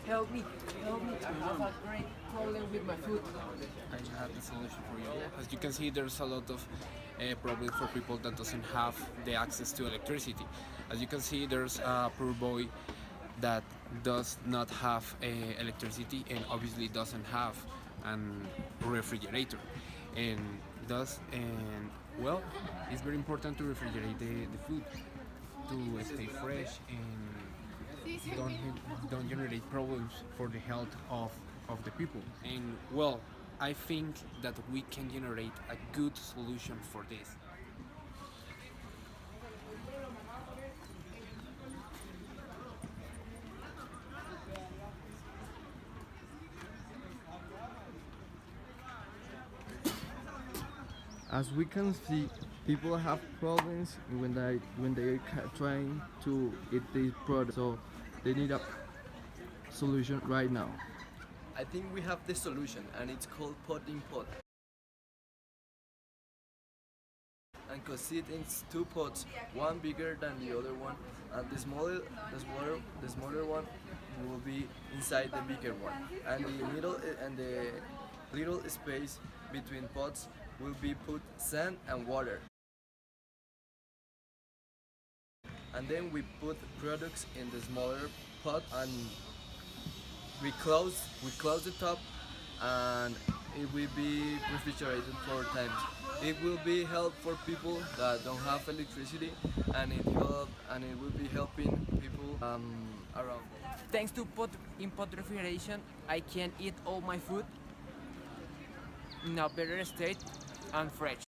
help me, help me. I have a great problem with my food. I have the solution for you. As you can see, there's a lot of problems for people that doesn't have the access to electricity. As you can see, there's a poor boy that does not have electricity and obviously doesn't have an refrigerator, and well, it's very important to refrigerate the food to stay fresh and don't generate problems for the health of the people. And well, I think that we can generate a good solution for this. As we can see, people have problems when they are trying to eat these products, so they need a solution right now. I think we have the solution, and it's called pot in pot. And consist in two pots, one bigger than the other one, and the smaller one will be inside the bigger one, and the middle and the little space between pots will be put sand and water. And then we put products in the smaller pot, and we close the top, and it will be refrigerated for times. It will be help for people that don't have electricity, and it will be helping people around. Thanks to pot in pot refrigeration, I can eat all my food in a better state and fresh.